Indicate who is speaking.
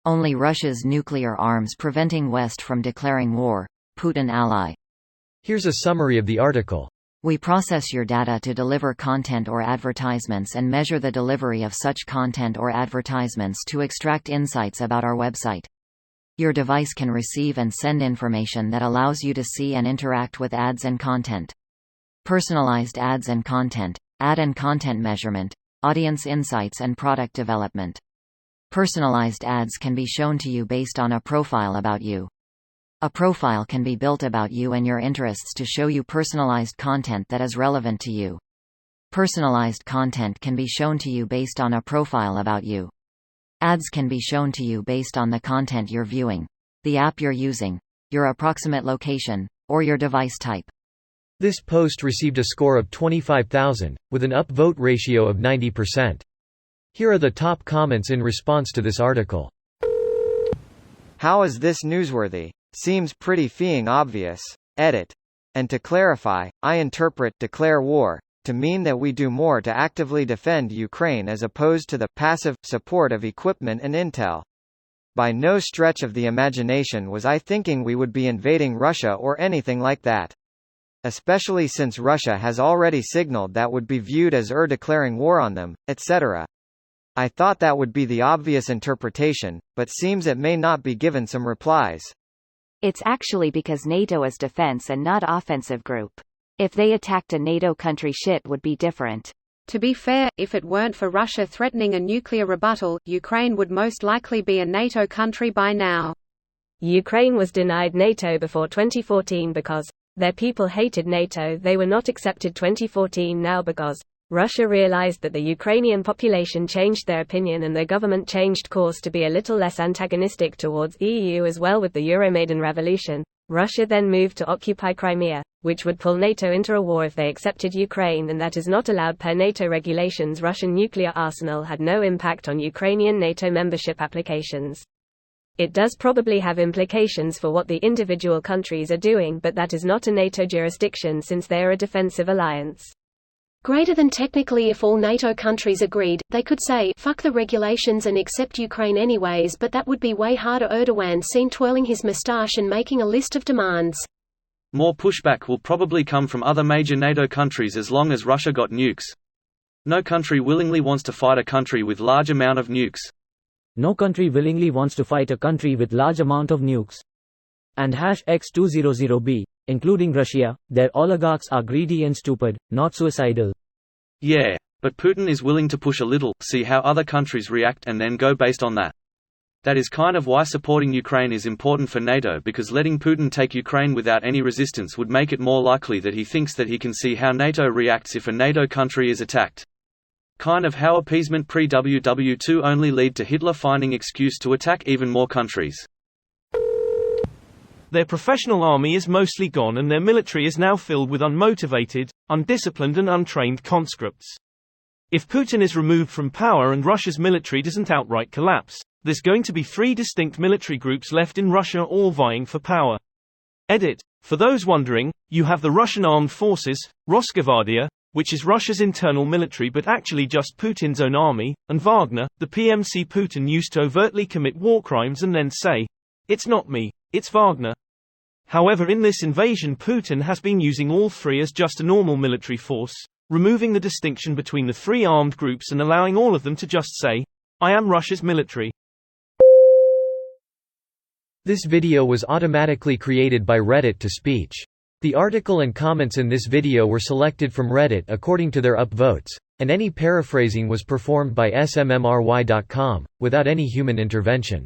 Speaker 1: Only Russia's nuclear arms preventing West from declaring war. Putin ally.
Speaker 2: Here's a summary of the article.
Speaker 1: We process your data to deliver content or advertisements and measure the delivery of such content or advertisements to extract insights about our website. Your device can receive and send information that allows you to see and interact with ads and content. Personalized ads and content, ad and content measurement, audience insights and product development. Personalized ads can be shown to you based on a profile about you. A profile can be built about you and your interests to show you personalized content that is relevant to you. Personalized content can be shown to you based on a profile about you. Ads can be shown to you based on the content you're viewing, the app you're using, your approximate location, or your device type.
Speaker 2: This post received a score of 25,000, with an upvote ratio of 90%. Here are the top comments in response to this article.
Speaker 3: How is this newsworthy? Seems pretty f***ing obvious. Edit. And to clarify, I interpret declare war to mean that we do more to actively defend Ukraine as opposed to the passive support of equipment and intel. By no stretch of the imagination was I thinking we would be invading Russia or anything like that. Especially since Russia has already signaled that would be viewed as declaring war on them, etc. I thought that would be the obvious interpretation, but seems it may not be given some replies.
Speaker 4: It's actually because NATO is defense and not offensive group. If they attacked a NATO country, shit would be different.
Speaker 5: To be fair, if it weren't for Russia threatening a nuclear rebuttal, Ukraine would most likely be a NATO country by now.
Speaker 6: Ukraine was denied NATO before 2014 because their people hated NATO. They were not accepted 2014 now because Russia realized that the Ukrainian population changed their opinion and their government changed course to be a little less antagonistic towards EU as well. With the Euromaidan revolution, Russia then moved to occupy Crimea, which would pull NATO into a war if they accepted Ukraine, and that is not allowed per NATO regulations. Russian nuclear arsenal had no impact on Ukrainian NATO membership applications. It does probably have implications for what the individual countries are doing, but that is not a NATO jurisdiction since they are a defensive alliance.
Speaker 7: Greater than technically, if all NATO countries agreed, they could say, fuck the regulations and accept Ukraine anyways, but that would be way harder. Erdogan seen twirling his moustache and making a list of demands.
Speaker 8: More pushback will probably come from other major NATO countries as long as Russia got nukes. No country willingly wants to fight a country with large amount of nukes.
Speaker 9: No country willingly wants to fight a country with large amount of nukes. And #X200B. Including Russia, their oligarchs are greedy and stupid, not suicidal.
Speaker 8: Yeah, but Putin is willing to push a little, see how other countries react and then go based on that. That is kind of why supporting Ukraine is important for NATO, because letting Putin take Ukraine without any resistance would make it more likely that he thinks that he can see how NATO reacts if a NATO country is attacked. Kind of how appeasement pre-WW2 only lead to Hitler finding excuse to attack even more countries.
Speaker 10: Their professional army is mostly gone and their military is now filled with unmotivated, undisciplined and untrained conscripts. If Putin is removed from power and Russia's military doesn't outright collapse, there's going to be 3 distinct military groups left in Russia, all vying for power. Edit. For those wondering, you have the Russian Armed Forces, Rosgvardia, which is Russia's internal military but actually just Putin's own army, and Wagner, the PMC Putin used to overtly commit war crimes and then say, "It's not me, it's Wagner." However, in this invasion Putin has been using all 3 as just a normal military force, removing the distinction between the 3 armed groups and allowing all of them to just say, "I am Russia's military."
Speaker 2: This video was automatically created by Reddit to speech. The article and comments in this video were selected from Reddit according to their upvotes, and any paraphrasing was performed by smmry.com, without any human intervention.